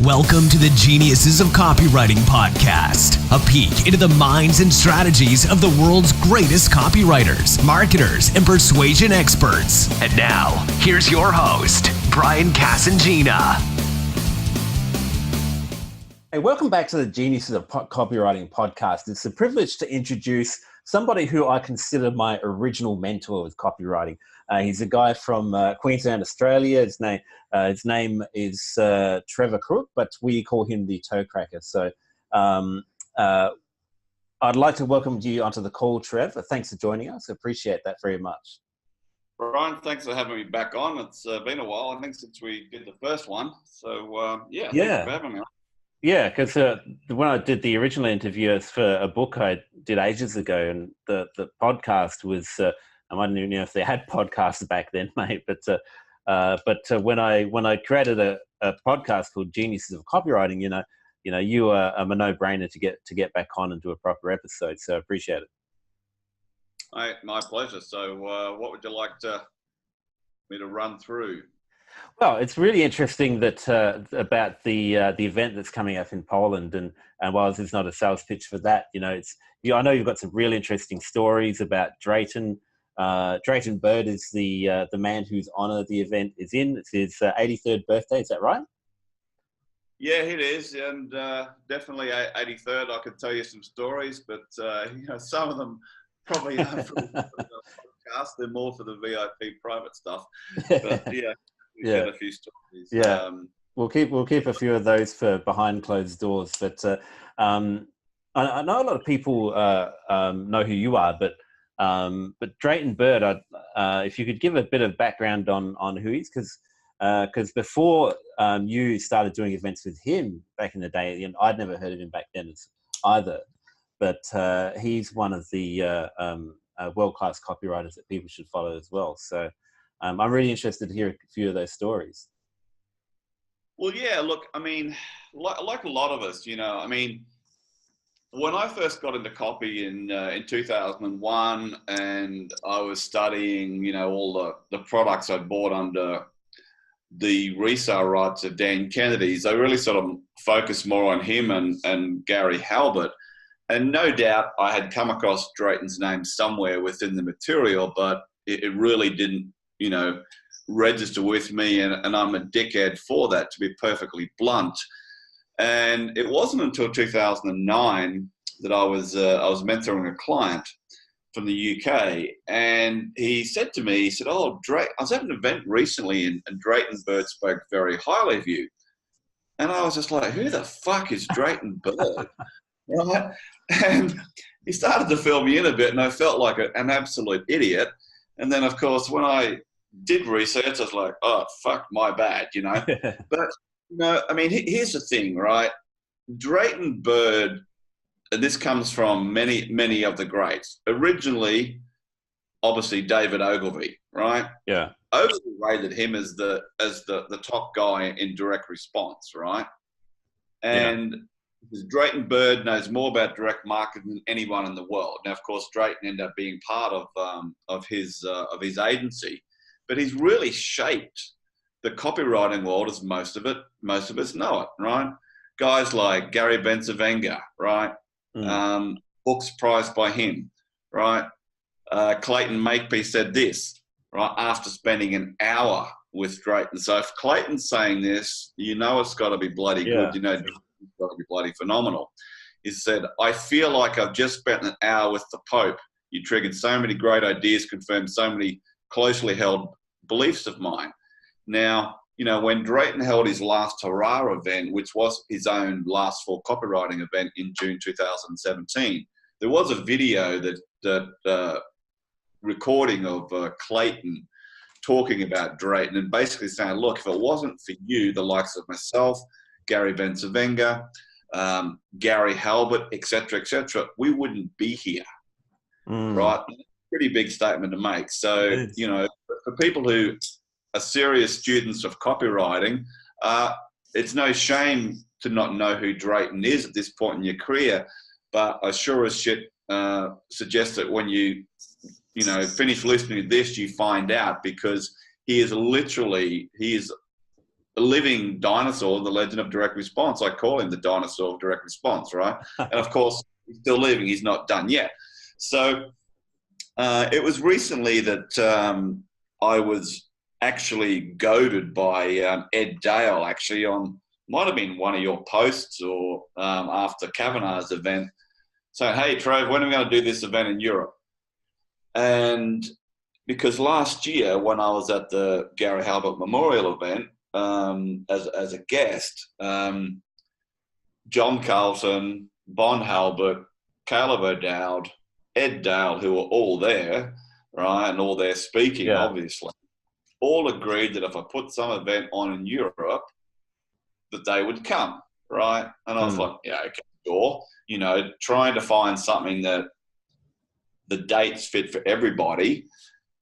Welcome to the Geniuses of Copywriting podcast, a peek into the minds and strategies of the world's greatest copywriters, marketers, and persuasion experts. And now, here's your host, Brian Casangina. Hey, welcome back to the Geniuses of Copywriting podcast. It's a privilege to introduce somebody who I consider my original mentor with copywriting. He's a guy from Queensland, Australia. His name is Trevor Crook, but we call him the ToeCracker. So I'd like to welcome you onto the call, Trev. Thanks for joining us. I appreciate that very much. Brian, thanks for having me back on. It's been a while, I think, since we did the first one. So, thanks for having me on. Yeah, because when I did the original interview, it's for a book I did ages ago, and the podcast was, I don't even know if they had podcasts back then, mate, but when I created a podcast called Geniuses of Copywriting, you are a no-brainer to get back on and do a proper episode, so I appreciate it. My pleasure. So what would you like me to run through? Well, it's really interesting that about the event that's coming up in Poland, and while this is not a sales pitch for that, I know you've got some really interesting stories about Drayton. Drayton Byrd is the man whose honour the event is in. It's his 83rd birthday. Is that right? Yeah, it is, and definitely 83rd. I could tell you some stories, but some of them probably aren't for the podcast. They're more for the VIP private stuff. But yeah, a few stories. Yeah, we'll keep a few of those for behind closed doors. But I know a lot of people know who you are, but Drayton Byrd, if you could give a bit of background on who he is, because before you started doing events with him back in the day, and I'd never heard of him back then either. But he's one of the world-class copywriters that people should follow as well. So. I'm really interested to hear a few of those stories. Well, yeah, look, I mean, like a lot of us, when I first got into copy in 2001 and I was studying, all the products I'd bought under the resale rights of Dan Kennedy's, I really sort of focused more on him and Gary Halbert. And no doubt I had come across Drayton's name somewhere within the material, but it really didn't, register with me, and I'm a dickhead for that, to be perfectly blunt. And it wasn't until 2009 that I was mentoring a client from the UK, and he said to me, "Oh, I was at an event recently, and Drayton Byrd spoke very highly of you." And I was just like, "Who the fuck is Drayton Byrd?" Right? And he started to fill me in a bit, and I felt like an absolute idiot. And then, of course, when I did research, I was like, oh, fuck, my bad, But, here's the thing, right? Drayton Byrd, and this comes from many of the greats. Originally, obviously, David Ogilvy, right? Yeah. Ogilvy rated him as the top guy in direct response, right? And because Drayton Byrd knows more about direct marketing than anyone in the world. Now, of course, Drayton ended up being part of his agency, but he's really shaped the copywriting world as most of us know it, right? Guys like Gary Bencivenga, right? Books prized by him, right? Clayton Makepeace said this, right, after spending an hour with Drayton. So if Clayton's saying this, it's got to be bloody good. It's got to be bloody phenomenal. He said, "I feel like I've just spent an hour with the Pope. You triggered so many great ideas, confirmed so many closely held beliefs of mine." Now, when Drayton held his last hurrah event, which was his own last full copywriting event in June 2017, there was a video that recording of Clayton talking about Drayton and basically saying, "Look, if it wasn't for you, the likes of myself, Gary Bencivenga, Gary Halbert, etc., we wouldn't be here." Right? Pretty big statement to make. So, for people who are serious students of copywriting, it's no shame to not know who Drayton is at this point in your career, but I sure as shit suggest that when you finish listening to this, you find out, because he is living dinosaur, the legend of direct response. I call him the dinosaur of direct response, right? And of course, he's still living. He's not done yet. So it was recently that I was actually goaded by Ed Dale, actually, might have been one of your posts or after Kavanagh's event, saying, hey, Trev, when are we going to do this event in Europe? And because last year when I was at the Gary Halbert Memorial event as a guest, John Carlton, Bon Halbert, Caleb O'Dowd, Ed Dale, who were all there, right, and all there speaking, obviously, all agreed that if I put some event on in Europe, that they would come, right? And I was like, yeah, okay, sure. You know, trying to find something that the dates fit for everybody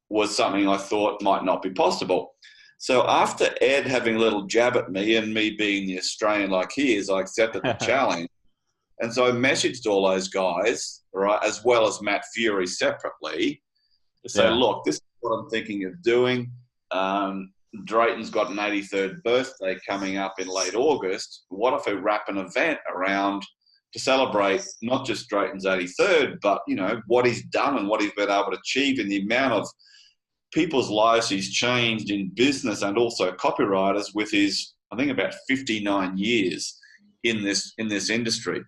was something I thought might not be possible. So after Ed having a little jab at me and me being the Australian like he is, I accepted the challenge. And so I messaged all those guys, right, as well as Matt Fury separately, to say, look, this is what I'm thinking of doing. Drayton's got an 83rd birthday coming up in late August. What if we wrap an event around to celebrate not just Drayton's 83rd, but, you know, what he's done and what he's been able to achieve in the amount of people's lives he's changed in business and also copywriters with his, I think, about 59 years in this industry.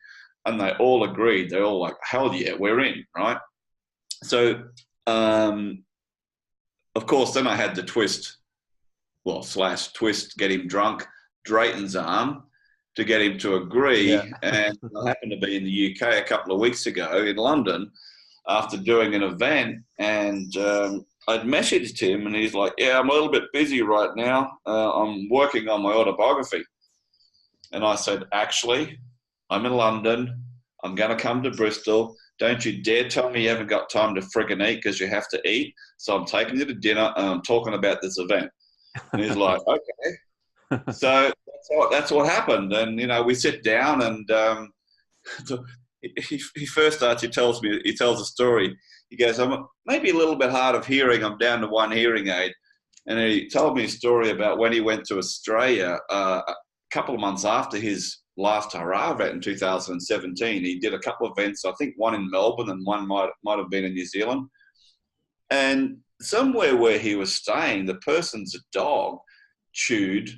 And they all agreed. They're all like, hell yeah, we're in, right? So, of course, then I had the twist, get him drunk, Drayton's arm to get him to agree. Yeah. And I happened to be in the UK a couple of weeks ago in London after doing an event, and I'd messaged him and he's like, yeah, I'm a little bit busy right now. I'm working on my autobiography. And I said, actually, I'm in London. I'm going to come to Bristol. Don't you dare tell me you haven't got time to friggin' eat because you have to eat. So I'm taking you to dinner and I'm talking about this event. And he's like, okay. So that's what happened. And, you know, we sit down and he first starts, he tells a story. He goes, I'm maybe a little bit hard of hearing. I'm down to one hearing aid. And he told me a story about when he went to Australia a couple of months after his last hurrah event in 2017. He did a couple of events, I think one in Melbourne and one might have been in New Zealand. And somewhere where he was staying, the person's dog chewed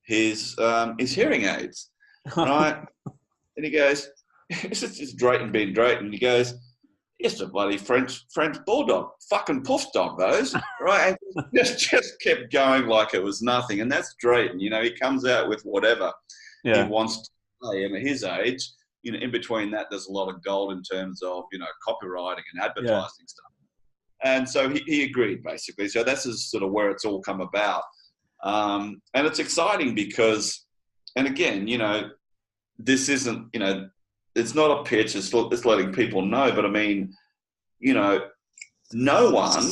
his hearing aids, right? And he goes, it's just Drayton being Drayton. He goes, it's a bloody French bulldog, fucking poof dog, those, right? And just kept going like it was nothing. And that's Drayton, you know, he comes out with whatever he wants to say. And at his age, you know, in between that, there's a lot of gold in terms of, you know, copywriting and advertising stuff. And so he agreed, basically. So that's sort of where it's all come about. And it's exciting because, and again, you know, this isn't, you know, it's not a pitch, it's letting people know, but I mean, you know, no one,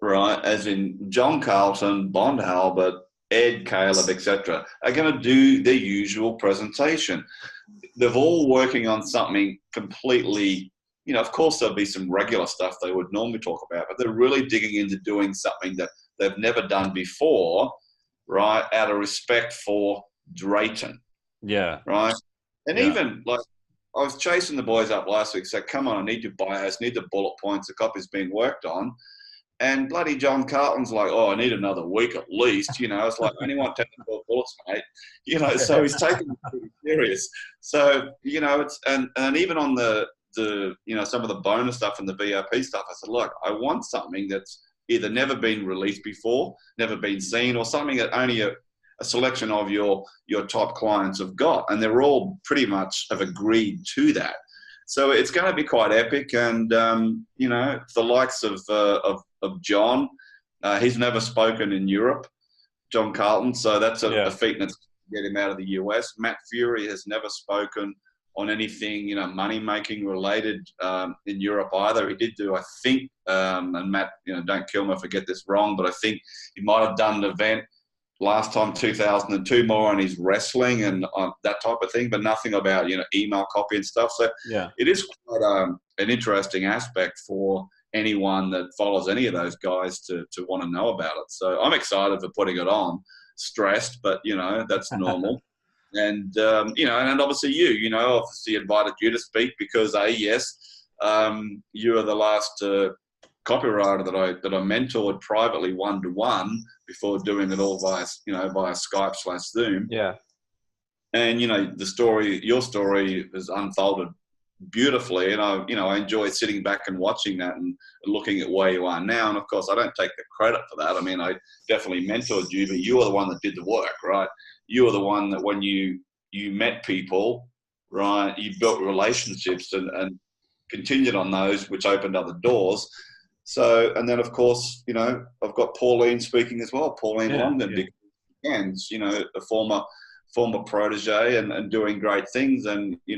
right, as in John Carlton, Bon Halbert, Ed, Caleb, etc., are going to do their usual presentation. They're all working on something completely, you know, of course there'll be some regular stuff they would normally talk about, but they're really digging into doing something that they've never done before, right, out of respect for Drayton. Yeah. Right? And even, like, I was chasing the boys up last week, said, come on, I need your bios, need the bullet points, the copy's been worked on. And bloody John Carlton's like, oh, I need another week at least. You know, it's like, I only want 10 to 12 bullets, mate. You know, so he's taking it pretty serious. So, you know, it's, and even on the, you know, some of the bonus stuff and the VIP stuff, I said, look, I want something that's either never been released before, never been seen, or something that only a selection of your top clients have got. And they're all pretty much have agreed to that. So it's going to be quite epic. And, you know, the likes of John, he's never spoken in Europe, John Carlton. So that's a feat that's get him out of the US. Matt Fury has never spoken on anything, you know, money-making related in Europe either. He did do, I think, and Matt, you know, don't kill me if I get this wrong, but I think he might have done an event last time, 2002, more on his wrestling and that type of thing, but nothing about, you know, email copy and stuff. So it is quite an interesting aspect for anyone that follows any of those guys to want to know about it. So I'm excited for putting it on. stressed, but, that's normal. And, and obviously obviously invited you to speak because yes, you are the last copywriter that I mentored privately 1-to-1 before doing it all via Skype/Zoom. Yeah. And, your story has unfolded beautifully. And I enjoy sitting back and watching that and looking at where you are now. And of course, I don't take the credit for that. I mean, I definitely mentored you, but you are the one that did the work, right? You are the one that when you met people, right, you built relationships and continued on those, which opened other doors. So, and then of course, I've got Pauline speaking as well, Pauline Longden, because again, a former protege and doing great things. And, you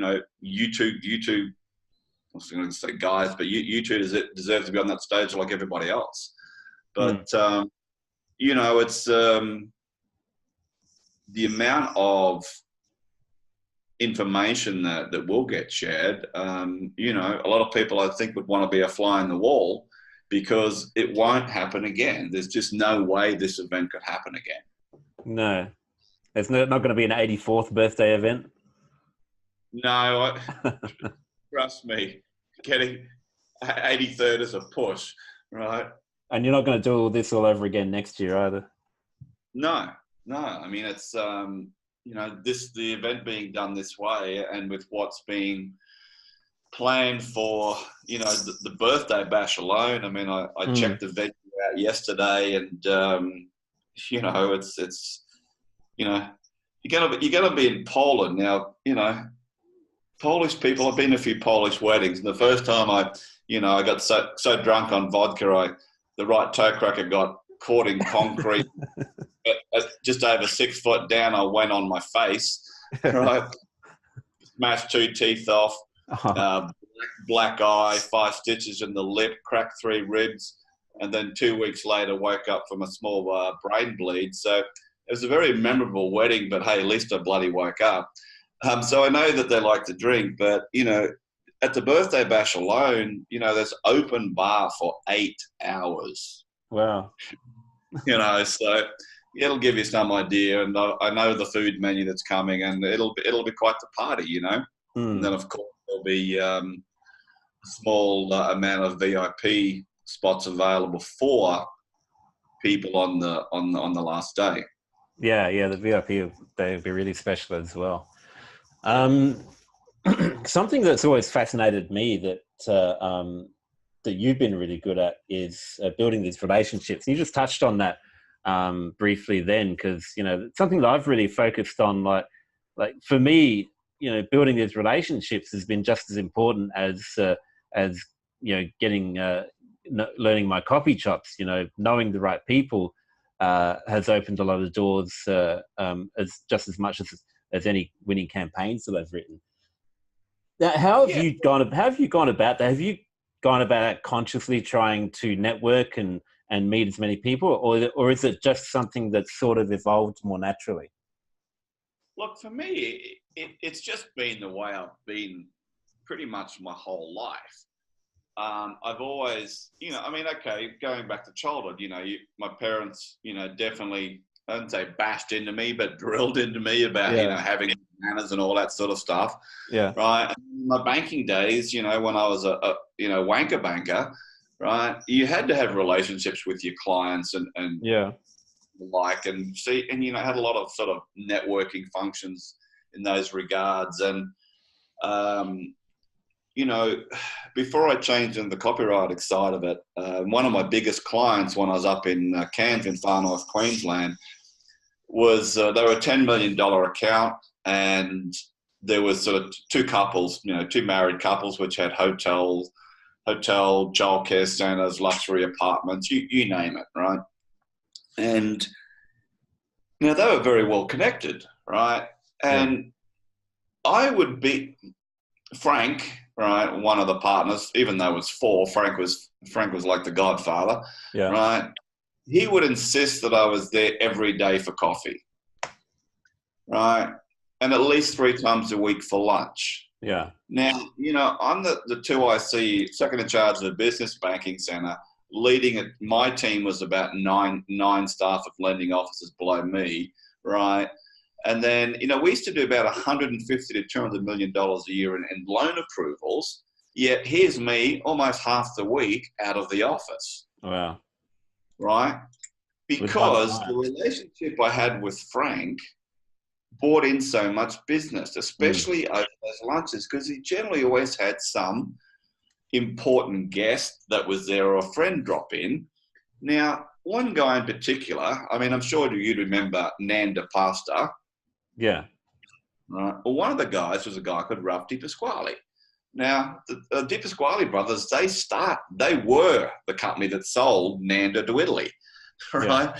two, I was going to say guys, but you two deserve to be on that stage like everybody else. But, it's the amount of information that will get shared. A lot of people, I think, would want to be a fly in the wall because it won't happen again. There's just no way this event could happen again. No. It's not going to be an 84th birthday event? No, trust me, getting 83rd is a push, right? And you're not going to do all this all over again next year either? No. I mean, it's, the event being done this way and with what's being planned for, the birthday bash alone. I mean, I checked the venue out yesterday and, it's you're gonna be in Poland now. Polish people. I've been to a few Polish weddings, and the first time I got so drunk on vodka, the right toe cracker got caught in concrete. Just over 6 foot down, I went on my face. Right, smashed 2 teeth off, black eye, 5 stitches in the lip, cracked 3 ribs, and then 2 weeks later woke up from a small brain bleed. So it was a very memorable wedding, but hey, at least I bloody woke up. So I know that they like to drink, but, at the birthday bash alone, there's open bar for 8 hours. Wow. So it'll give you some idea. And I know the food menu that's coming, and it'll be quite the party, And then, of course, there'll be a small amount of VIP spots available for people on the last day. Yeah, the VIP, they'll be really special as well. Something that's always fascinated me that you've been really good at is building these relationships. You just touched on that briefly then, because something that I've really focused on, like for me, building these relationships has been just as important as getting learning my copy chops. Knowing the right people has opened a lot of doors as just as much as any winning campaigns that I've written. Now, how have you gone about that? Have you gone about it consciously trying to network and meet as many people, or is it just something that's sort of evolved more naturally? Look, for me, it's just been the way I've been pretty much my whole life. I've always, going back to childhood, my parents, definitely, I wouldn't say bashed into me, but drilled into me about, having manners and all that sort of stuff. Yeah. Right. And my banking days, when I was a wanker banker, right, you had to have relationships with your clients and and had a lot of sort of networking functions in those regards. And, before I changed into the copywriting side of it, one of my biggest clients when I was up in Cairns in far north Queensland was, they were a $10 million account, and there was sort of 2 couples, 2 married couples, which had hotel, childcare centers, luxury apartments, you name it, right? And, they were very well connected, right? And I would be Frank, right, one of the partners, even though it was 4, Frank was like the godfather, right? He would insist that I was there every day for coffee, right? And at least 3 times a week for lunch. Yeah. Now, I'm the 2IC, second in charge of the business banking center, leading it. My team was about nine staff of lending officers below me, right? And then, we used to do about 150 to $200 million a year in loan approvals. Yet here's me almost half the week out of the office. Wow. Right? Because the relationship I had with Frank brought in so much business, especially over those lunches, because he generally always had some important guest that was there or a friend drop in. Now, one guy in particular, I mean, I'm sure you'd remember Nanda Pasta. Yeah. Right. Well, one of the guys was a guy called Ralph Di Pasquale. Now, the Di Pasquale brothers, they were the company that sold Nanda to Italy, right?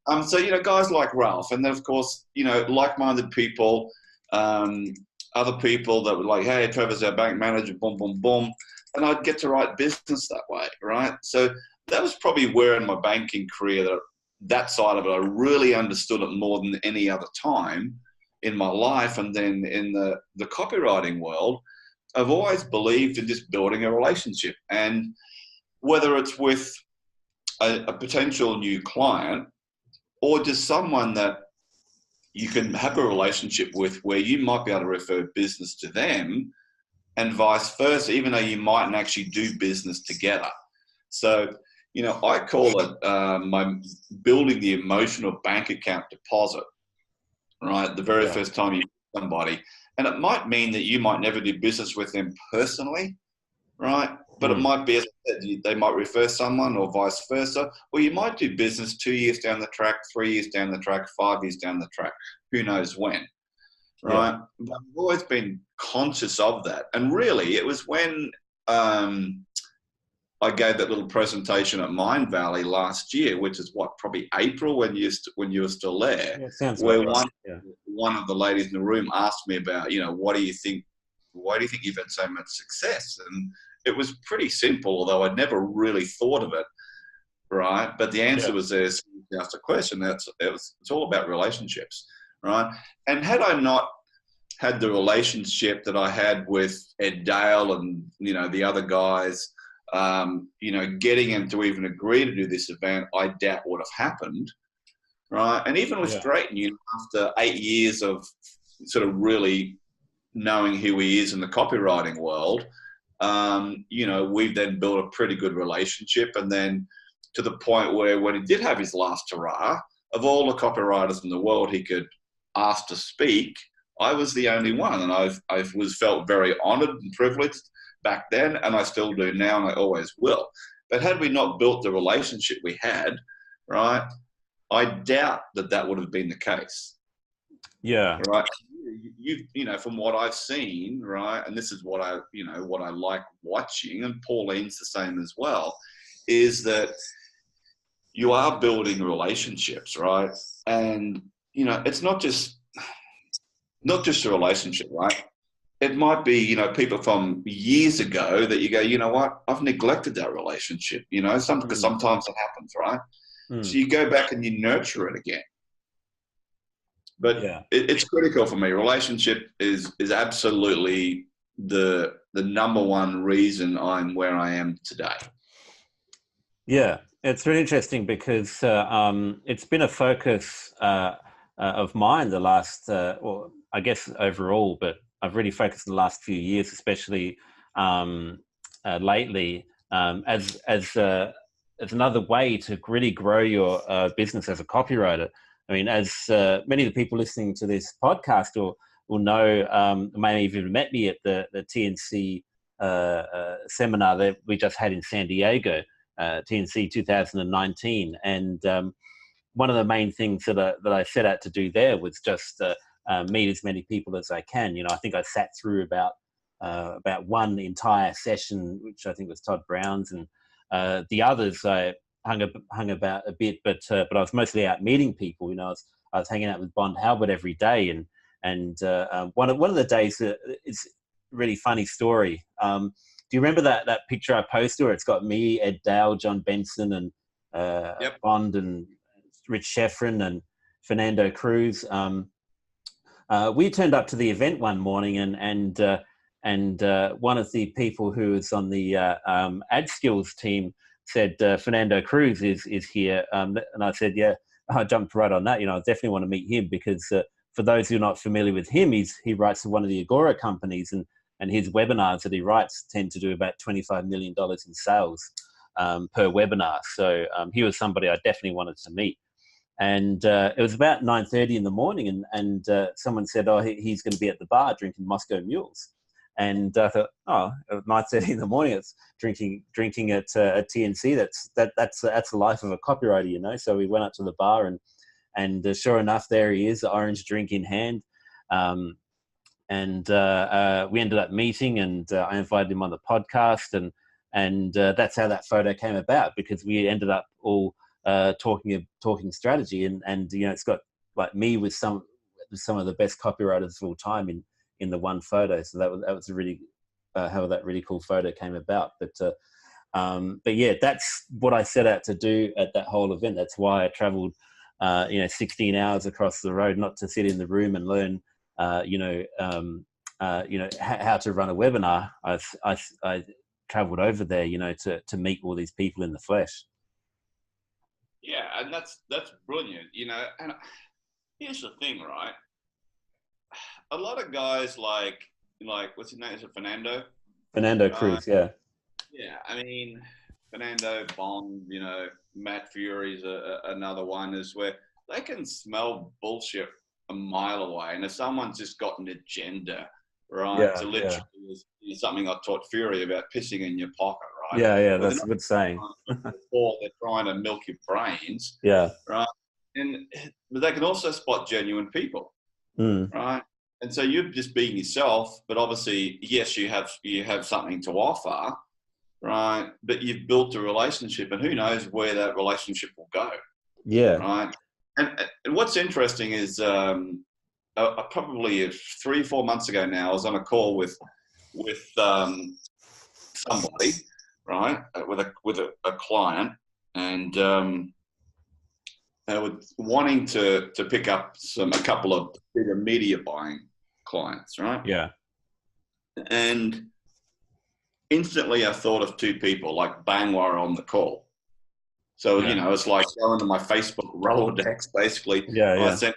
Yeah. So, guys like Ralph, and then, of course, like-minded people, other people that were like, hey, Trevor's our bank manager, boom, boom, boom. And I'd get to write business that way, right? So that was probably where in my banking career, that side of it, I really understood it more than any other time in my life. And then in the copywriting world, I've always believed in just building a relationship, and whether it's with a potential new client or just someone that you can have a relationship with where you might be able to refer business to them and vice versa, even though you mightn't actually do business together. So, I call it my building the emotional bank account deposit, right? The very first time you meet somebody. And it might mean that you might never do business with them personally, right? But it might be, they might refer someone or vice versa. Or you might do business 2 years down the track, 3 years down the track, 5 years down the track. Who knows when, right? But I've always been conscious of that. And really, it was when I gave that little presentation at Mind Valley last year, which is probably April when you were still there. Yeah, sounds where right. one of the ladies in the room asked me about, what do you think? Why do you think you've had so much success? And it was pretty simple, although I'd never really thought of it, right? But the answer was there. So you asked a question. It's all about relationships, right? And had I not had the relationship that I had with Ed Dale and the other guys, getting him to even agree to do this event, I doubt would have happened, right? And even with Drayton, after 8 years of sort of really knowing who he is in the copywriting world, we've then built a pretty good relationship. And then to the point where when he did have his last hurrah, of all the copywriters in the world he could ask to speak, I was the only one. And I felt very honored and privileged back then, and I still do now, and I always will. But had we not built the relationship we had, right, I doubt that would have been the case. Yeah. Right. From what I've seen, right, and this is what I like watching, and Pauline's the same as well, is that you are building relationships, right? And, it's not just a relationship, right? It might be, people from years ago that you go, you know what, I've neglected that relationship, because sometimes it happens, right? So you go back and you nurture it again. But it's critical for me. Relationship is absolutely the number one reason I'm where I am today. Yeah, it's really interesting because it's been a focus of mine the last, I guess overall, but I've really focused in the last few years, especially lately, as another way to really grow your business as a copywriter. I mean, as many of the people listening to this podcast will know, may have even met me at the TNC seminar that we just had in San Diego, TNC 2019. And one of the main things that I set out to do there was just meet as many people as I can. I think I sat through about one entire session, which I think was Todd Brown's, and the others I hung about a bit, but I was mostly out meeting people. I was hanging out with Bond Halbert every day, and one of the days, it's a really funny story. Do you remember that picture I posted where it's got me, Ed Dale, John Benson, and Bond and Rich Sheffrin and Fernando Cruz? We turned up to the event one morning, and one of the people who was on the ad skills team said Fernando Cruz is here, and I said, yeah, I jumped right on that. I definitely want to meet him because for those who are not familiar with him, he writes for one of the Agora companies, and his webinars that he writes tend to do about $25 million in sales per webinar. So he was somebody I definitely wanted to meet. And it was about 9:30 in the morning, and someone said, oh, he's going to be at the bar drinking Moscow Mules. And I thought, oh, at 9:30 in the morning, it's drinking at TNC. That's the life of a copywriter, So we went up to the bar, and sure enough, there he is, the orange drink in hand. And we ended up meeting, and I invited him on the podcast, and that's how that photo came about, because we ended up all talking strategy, and it's got like me with some of the best copywriters of all time in the one photo. So that was really how that really cool photo came about. But yeah, that's what I set out to do at that whole event. That's why I traveled 16 hours across the road, not to sit in the room and learn how to run a webinar. I traveled over there to meet all these people in the flesh. Yeah, and that's brilliant, and here's the thing, right? A lot of guys like what's his name? Is it Fernando? Fernando Cruz, yeah. Yeah, I mean, Fernando, Bond, Matt Fury's another one, is where they can smell bullshit a mile away. And if someone's just got an agenda, right, to literally is something I taught Fury about, pissing in your pocket, right? Yeah, well, that's a good saying. Or they're trying to milk your brains, yeah, right? But they can also spot genuine people, right? And so you're just being yourself, but obviously, yes, you have something to offer, right? But you've built a relationship, and who knows where that relationship will go. Yeah. Right. And what's interesting is probably 3-4 months ago now, I was on a call with somebody, right, with a client, and they were wanting to pick up a couple of bigger media buying clients, right? Yeah. And instantly I thought of two people, like bang, while on the call. So, it's like going to my Facebook Rolodex, basically. Yeah, yeah. I sent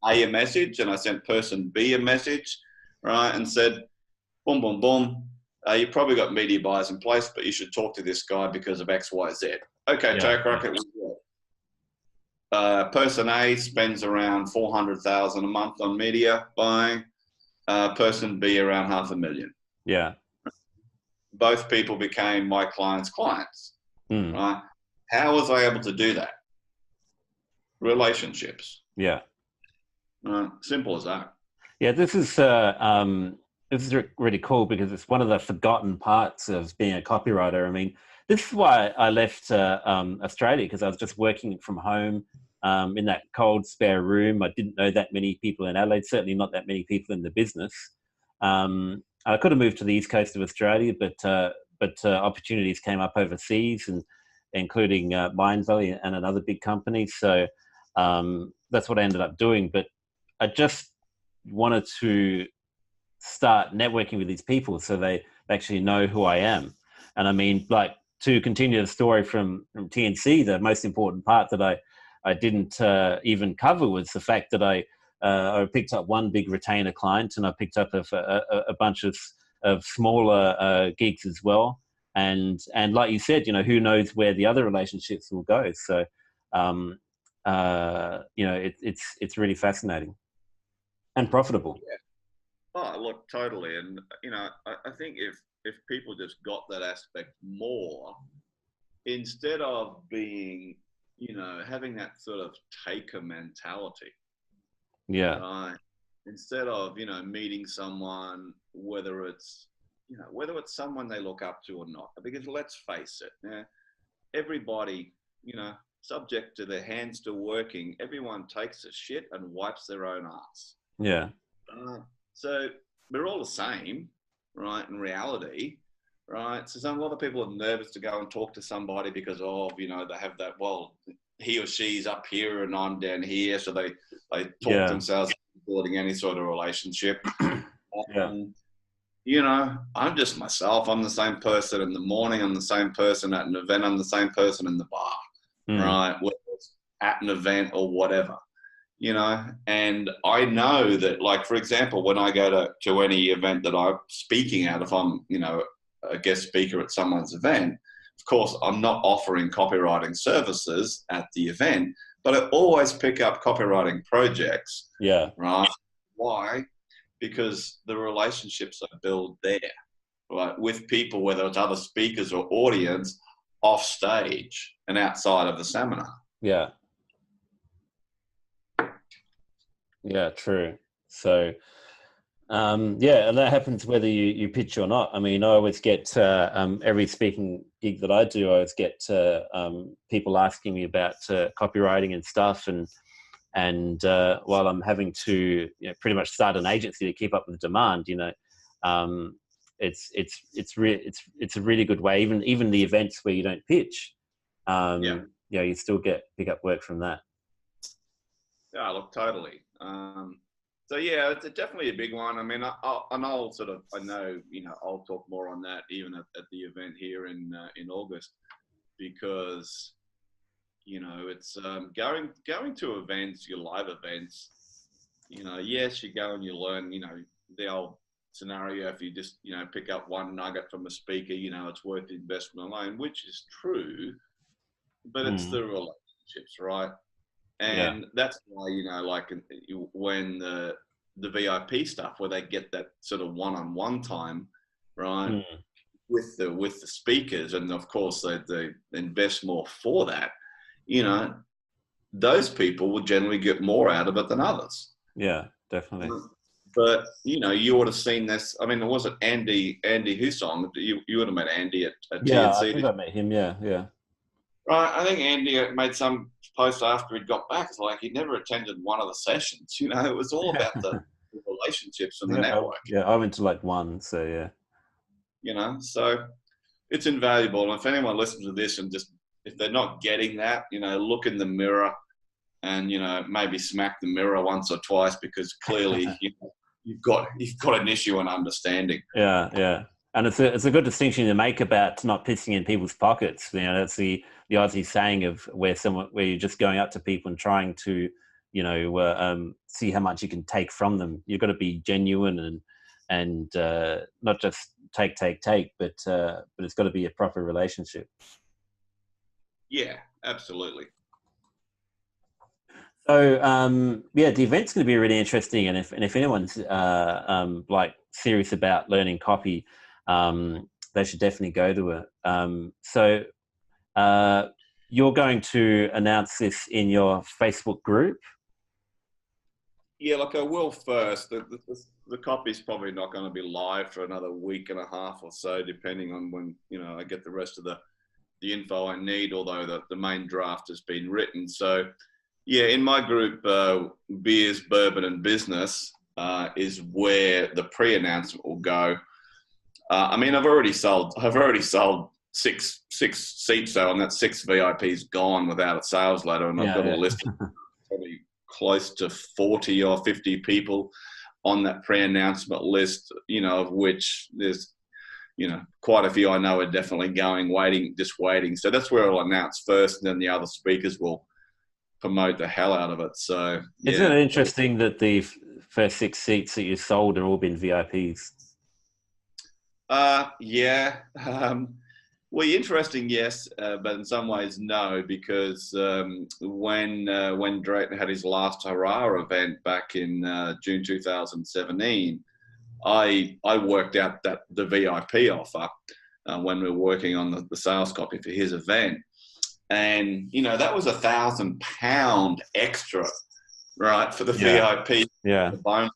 A message, and I sent person B a message, right, and said, boom, boom, boom, you probably got media buyers in place, but you should talk to this guy because of X, Y, Z. Okay, ToeCracker, person A spends around $400,000 a month on media buying. Person B around $500,000. Yeah. Both people became my clients' clients. Right? How was I able to do that? Relationships. Yeah. Simple as that. Yeah, this is really cool because it's one of the forgotten parts of being a copywriter. I mean, this is why I left Australia, because I was just working from home in that cold spare room. I didn't know that many people in Adelaide, certainly not that many people in the business. I could have moved to the east coast of Australia, but opportunities came up overseas, and including Mindvalley and another big company. So that's what I ended up doing. But I just wanted to start networking with these people so they actually know who I am. And I mean, like, to continue the story from TNC, the most important part that I didn't even cover was the fact that I picked up one big retainer client, and I picked up a bunch of smaller gigs as well. And like you said, who knows where the other relationships will go. So, it's really fascinating and profitable. Yeah. Oh, look, totally. And, I think if people just got that aspect more, instead of being, having that sort of taker mentality. Yeah. Instead of, meeting someone, whether it's someone they look up to or not, because let's face it, everybody, subject to their hands still working, everyone takes a shit and wipes their own ass. Yeah. So we're all the same, right? In reality, right? So a lot of people are nervous to go and talk to somebody because they have that, well, he or she's up here and I'm down here. So they talk themselves into building any sort of relationship. Yeah. I'm just myself. I'm the same person in the morning. I'm the same person at an event. I'm the same person in the bar, right? Whether it's at an event or whatever, And I know that, like, for example, when I go to any event that I'm speaking at, if I'm, a guest speaker at someone's event, of course, I'm not offering copywriting services at the event, but I always pick up copywriting projects. Yeah. Right. Why? Because the relationships I build there, right, with people, whether it's other speakers or audience, off stage and outside of the seminar. Yeah. Yeah, true. So, and that happens whether you pitch or not. I mean, I always get every speaking gig that I do, I always get people asking me about copywriting and stuff, and while I'm having to pretty much start an agency to keep up with demand, it's a really good way. Even the events where you don't pitch, you still pick up work from that. Yeah, look, totally. So yeah, it's definitely a big one. I mean, I'll talk more on that even at the event here in August, because it's going to events, your live events. Yes, you go and you learn. The old scenario, if you just pick up one nugget from a speaker, it's worth the investment alone, which is true, but it's the relationships, right? And that's why, when the VIP stuff, where they get that sort of one-on-one time, right, with the speakers, and of course they invest more for that, those people will generally get more out of it than others. Yeah, definitely. But, you would have seen this. I mean, was it Andy Husong? You would have met Andy at TNC. Yeah, I think I met him, yeah. Right, I think Andy made some post after he'd got back. It's like he'd never attended one of the sessions. It was all about the relationships and the network. I went to like one, so yeah. So it's invaluable. And if anyone listens to this and just, if they're not getting that, look in the mirror and, maybe smack the mirror once or twice, because clearly you've got an issue in understanding. Yeah. And it's a good distinction to make about not pissing in people's pockets. That's the Aussie saying of where you're just going up to people and trying to, see how much you can take from them. You've got to be genuine and not just take, but it's got to be a proper relationship. Yeah, absolutely. So the event's going to be really interesting, and if anyone's like serious about learning copy, they should definitely go to it. So you're going to announce this in your Facebook group? Yeah, look, I will first. The copy's probably not going to be live for another week and a half or so, depending on when I get the rest of the info I need, although the main draft has been written. So yeah, in my group, Beers, Bourbon and Business is where the pre-announcement will go. I mean, I've already sold six seats though, and that 6 VIPs gone without a sales letter, and I've got a list of probably close to 40 or 50 people on that pre-announcement list, of which there's, quite a few I know are definitely waiting. So that's where I'll announce first, and then the other speakers will promote the hell out of it. So yeah. Isn't it interesting that the first 6 seats that you sold have all been VIPs? Yeah. Well, interesting, yes, but in some ways, no, because when Drayton had his last hurrah event back in June 2017, I worked out that the VIP offer when we were working on the sales copy for his event, and that was £1,000 extra, right, for the VIP, the bonus,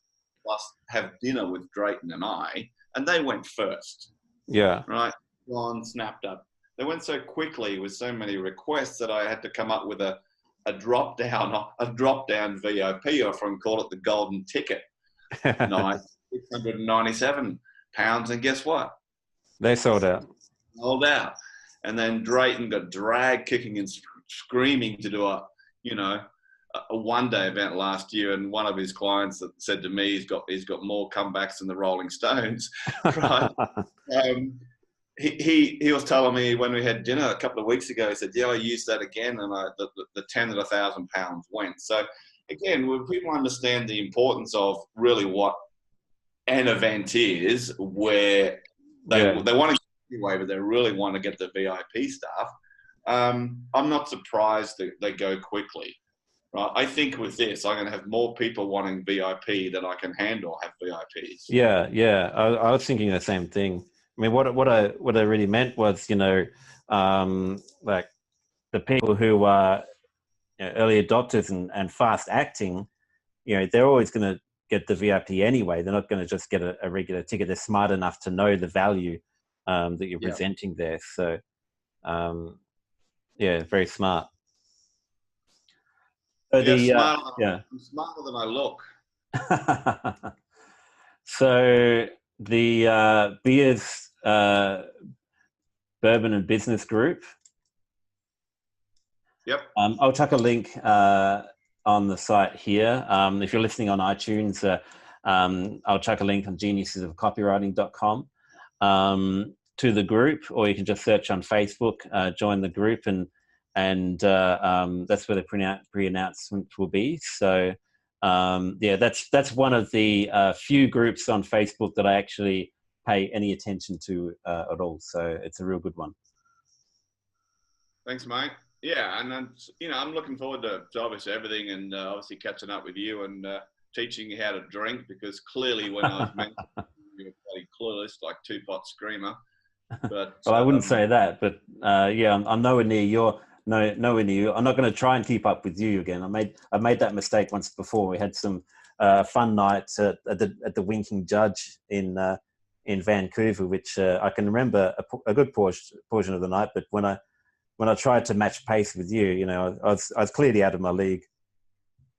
plus have dinner with Drayton and I, and they went first. Yeah. Right. Gone, snapped up. They went so quickly with so many requests that I had to come up with a drop down VIP offer and call it the golden ticket. Nice. £697. And guess what? They sold out. Sold out. And then Drayton got dragged kicking and screaming to do a one-day event last year, and one of his clients said to me, he's got more comebacks than the Rolling Stones, right? He was telling me when we had dinner a couple of weeks ago, he said, yeah, I used that again, and the 10 at £1,000 went. So again, when people understand the importance of really what an event is, where they want to get anyway, but they really want to get the VIP stuff, I'm not surprised that they go quickly. Right. I think with this, I'm going to have more people wanting VIP than I can handle have VIPs. Yeah, yeah. I was thinking the same thing. I mean, what I really meant was, like the people who are early adopters and fast acting, they're always going to get the VIP anyway. They're not going to just get a regular ticket. They're smart enough to know the value that you're presenting there. So, very smart. So I'm smarter than I look. So the Beers Bourbon and Business Group. Yep. I'll chuck a link on the site here. If you're listening on iTunes, I'll chuck a link on geniusesofcopywriting.com to the group, or you can just search on Facebook, join the group, and that's where the pre-announcement will be. So that's one of the few groups on Facebook that I actually pay any attention to at all. So it's a real good one. Thanks, mate. Yeah, and I'm looking forward to obviously everything, and obviously catching up with you and teaching you how to drink, because clearly when I was mentioning you were bloody clueless, like two-pot screamer. But well, I wouldn't say that, but I'm nowhere near your. No, nowhere near you. I'm not going to try and keep up with you again. I made that mistake once before. We had some fun nights at the Winking Judge in Vancouver, which I can remember a good portion of the night. But when I tried to match pace with you, I was clearly out of my league.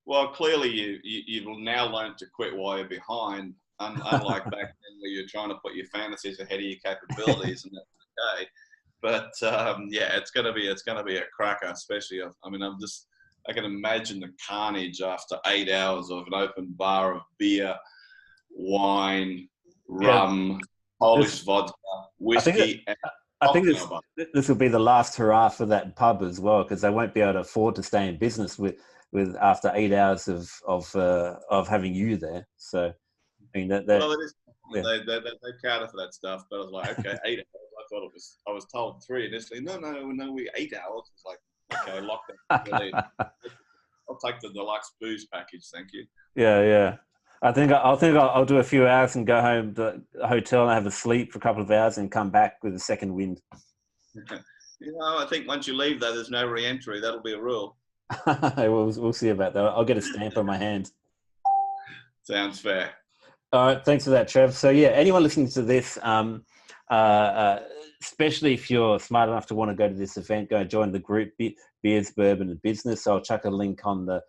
Well, clearly you've now learned to quit while you're behind, unlike back then where you're trying to put your fantasies ahead of your capabilities, and that's okay. But it's gonna be a cracker, especially. I can imagine the carnage after 8 hours of an open bar of beer, wine, rum, Polish vodka, whiskey. I think this will be the last hurrah for that pub as well, because they won't be able to afford to stay in business with after 8 hours of having you there. So I mean they cater for that stuff, but I was like, okay, 8 hours. I was told 3 initially. No, we 8 hours. It's like, okay, lock that. I'll take the deluxe booze package, thank you. Yeah. I think I'll do a few hours and go home to the hotel and have a sleep for a couple of hours and come back with a second wind. I think once you leave, though, there's no re-entry. That'll be a rule. We'll see about that. I'll get a stamp on my hand. Sounds fair. All right, thanks for that, Trev. So anyone listening to this, especially if you're smart enough to want to go to this event, go and join the group Beers, Bourbon and Business. So I'll chuck a link on the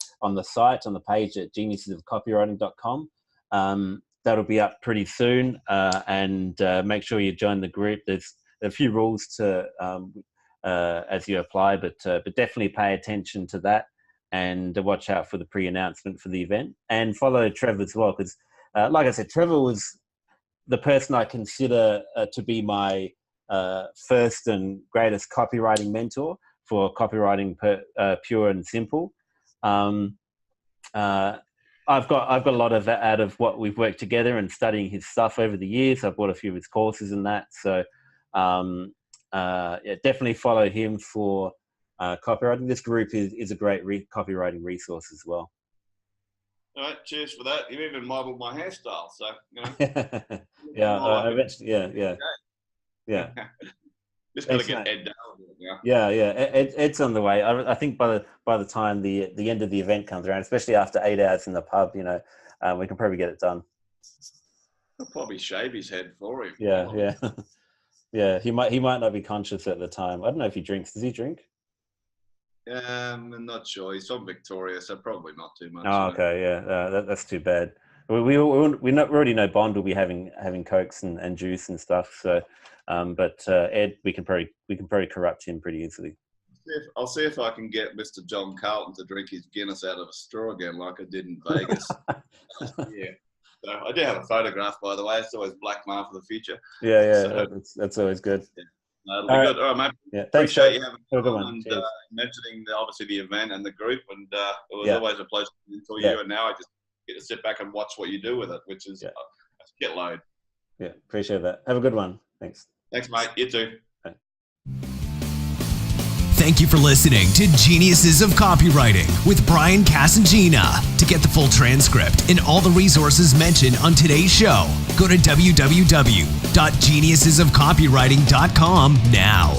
site, on the page at geniusesofcopywriting.com. That'll be up pretty soon, and make sure you join the group. There's a few rules to as you apply, but definitely pay attention to that and watch out for the pre-announcement for the event, and follow Trevor as well, because like I said, Trevor was the person I consider to be my first and greatest copywriting mentor for copywriting pure and simple. I've got a lot of that out of what we've worked together and studying his stuff over the years. I've bought a few of his courses and that. So definitely follow him for copywriting. This group is a great copywriting resource as well. All right, cheers for that. You even modeled my hairstyle, so yeah. Just gotta get Ed down now. Yeah. Ed's on the way. I think by the time the end of the event comes around, especially after 8 hours in the pub, we can probably get it done. I'll probably shave his head for him. Yeah. Yeah, he might not be conscious at the time. I don't know if he drinks. Does he drink? I'm not sure. He's from Victoria, so probably not too much. Oh, okay, yeah. That's too bad. We already know Bond will be having cokes and juice and stuff. So, but Ed, we can probably corrupt him pretty easily. I'll see if I can get Mr. John Carlton to drink his Guinness out of a straw again, like I did in Vegas. Yeah. So I do have a photograph, by the way. It's always black mark for the future. Yeah. So, That's always good. Yeah. It'll be good. All right, mate. Yeah. Thanks, Appreciate you having a good on one. and Cheers. mentioning obviously the event and the group. And it was always a pleasure to mentor you. And now I just get to sit back and watch what you do with it, which is a shitload. Yeah, appreciate that. Have a good one. Thanks. Thanks, mate. You too. Thank you for listening to Geniuses of Copywriting with Brian Casangina. To get the full transcript and all the resources mentioned on today's show, go to www.geniusesofcopywriting.com now.